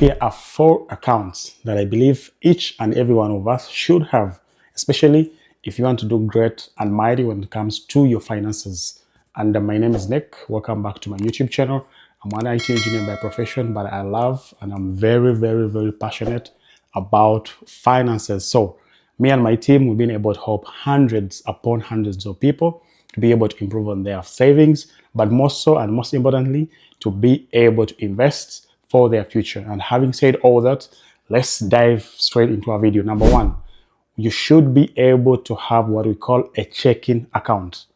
Here are 4 accounts that I believe each and every one of us should have, especially if you want to do great and mighty when it comes to your finances. And my name is Nick. Welcome back to my YouTube channel. I'm an IT engineer by profession, but I love and I'm very passionate about finances. So me and my team, we've been able to help hundreds upon hundreds of people to be able to improve on their savings, but more so and most importantly, to be able to invest for their future. And having said all that, let's dive straight into our video. Number 1, you should be able to have what we call a checking account.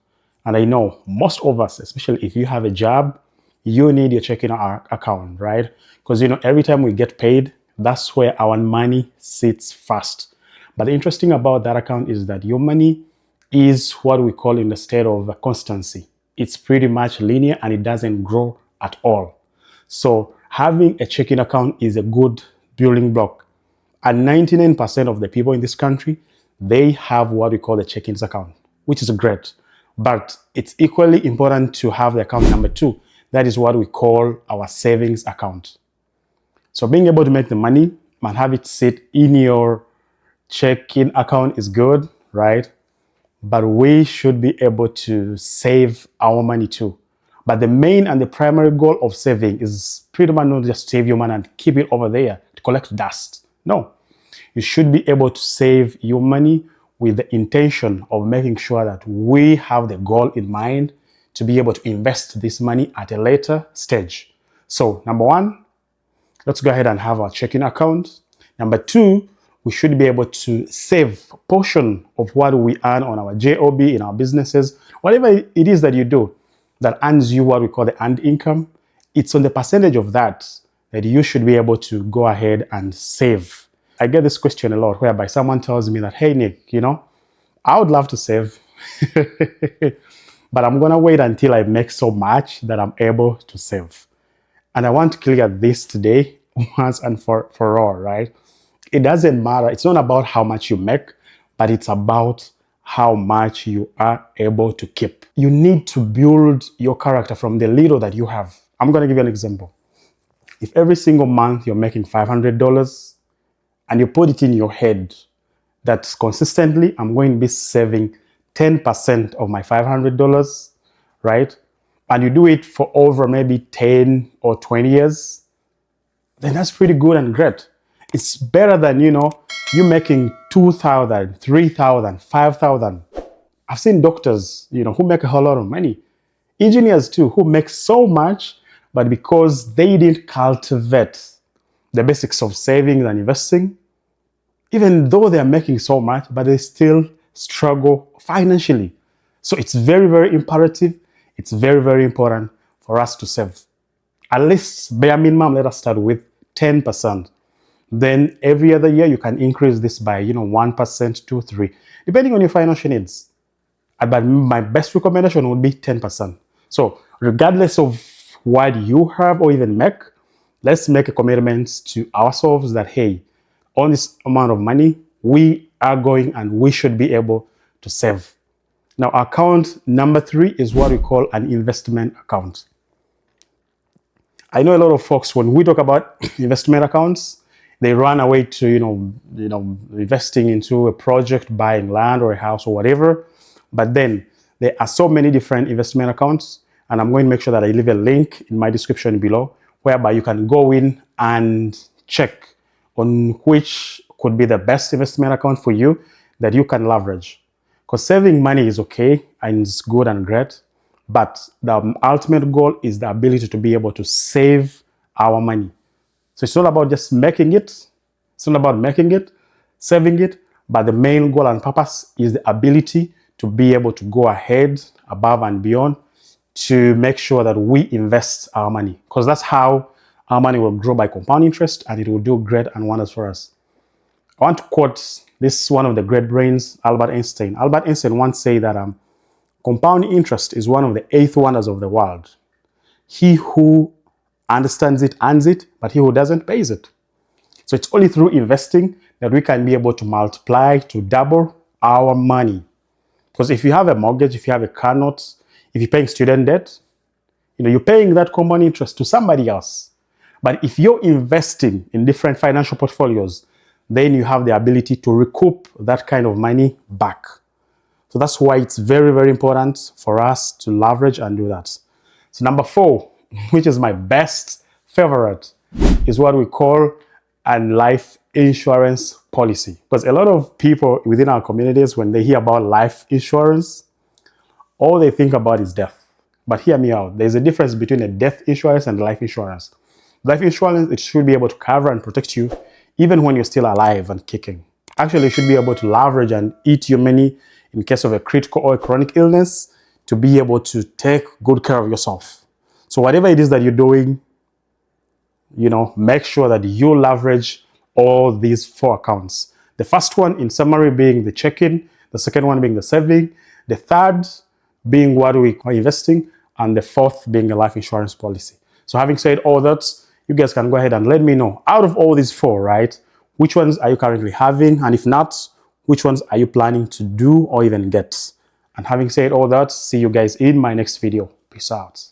And I know most of us, especially if you have a job, you need your checking account, right? Because every time we get paid, that's where our money sits first. But the interesting about that account is that your money is what we call in the state of constancy. It's pretty much linear and it doesn't grow at all. So having a checking account is a good building block. And 99% of the people in this country, they have what we call a checking account, which is great. But it's equally important to have the account number 2. That is what we call our savings account. So being able to make the money and have it sit in your checking account is good, right? But we should be able to save our money too. But the main and the primary goal of saving is pretty much not just save your money and keep it over there to collect dust. No, you should be able to save your money with the intention of making sure that we have the goal in mind to be able to invest this money at a later stage. So number 1, let's go ahead and have our checking account. Number 2, we should be able to save a portion of what we earn on our job, in our businesses, whatever it is that you do that earns you what we call the earned income. It's on the percentage of that you should be able to go ahead and save. I get this question a lot whereby someone tells me that, hey Nick, I would love to save, but I'm going to wait until I make so much that I'm able to save. And I want to clear this today once and for all, right? It doesn't matter. It's not about how much you make, but it's about how much you are able to keep. You need to build your character from the little that you have. I'm going to give you an example. If every single month you're making $500 and you put it in your head that consistently I'm going to be saving 10% of my $500, right? And you do it for over maybe 10 or 20 years, then that's pretty good and great. It's better than, you making $2,000, $3,000, $5,000. I've seen doctors, who make a whole lot of money. Engineers too, who make so much, but because they didn't cultivate the basics of savings and investing, even though they're making so much, but they still struggle financially. So it's very imperative. It's very important for us to save. At least bare minimum, let us start with 10%. Then every other year you can increase this by 1%, 2, 3, depending on your financial needs. But my best recommendation would be 10%. So regardless of what you have or even make, let's make a commitment to ourselves that, hey, on this amount of money, we are going and we should be able to save. Now, account number 3 is what we call an investment account. I know a lot of folks, when we talk about investment accounts, they run away to, investing into a project, buying land or a house or whatever. But then there are so many different investment accounts, and I'm going to make sure that I leave a link in my description below, whereby you can go in and check on which could be the best investment account for you that you can leverage. Because saving money is okay and it's good and great, but the ultimate goal is the ability to be able to save our money. So it's not about just making it. It's not about making it, saving it, but the main goal and purpose is the ability to be able to go ahead, above and beyond, to make sure that we invest our money. Because that's how our money will grow by compound interest and it will do great and wonders for us. I want to quote this one of the great brains, Albert Einstein. Albert Einstein once said that compound interest is one of the 8th wonders of the world. He who understands it earns it, but he who doesn't pays it. So it's only through investing that we can be able to multiply, to double our money. Because if you have a mortgage, if you have a car note, if you're paying student debt, you're paying that compound interest to somebody else. But if you're investing in different financial portfolios, then you have the ability to recoup that kind of money back. So that's why it's very, very important for us to leverage and do that. So number 4, which is my best favorite, is what we call a life insurance policy. Because a lot of people within our communities, when they hear about life insurance, all they think about is death. But hear me out. There's a difference between a death insurance and life insurance. Life insurance, it should be able to cover and protect you even when you're still alive and kicking. Actually, you should be able to leverage and eat your money in case of a critical or a chronic illness to be able to take good care of yourself. So whatever it is that you're doing, make sure that you leverage all these 4 accounts. The first one, in summary, being the checking, the second one being the saving, the third being what we call investing, and the 4th being a life insurance policy. So having said all that, you guys can go ahead and let me know, out of all these 4, right, which ones are you currently having? And if not, which ones are you planning to do or even get? And having said all that, see you guys in my next video. Peace out.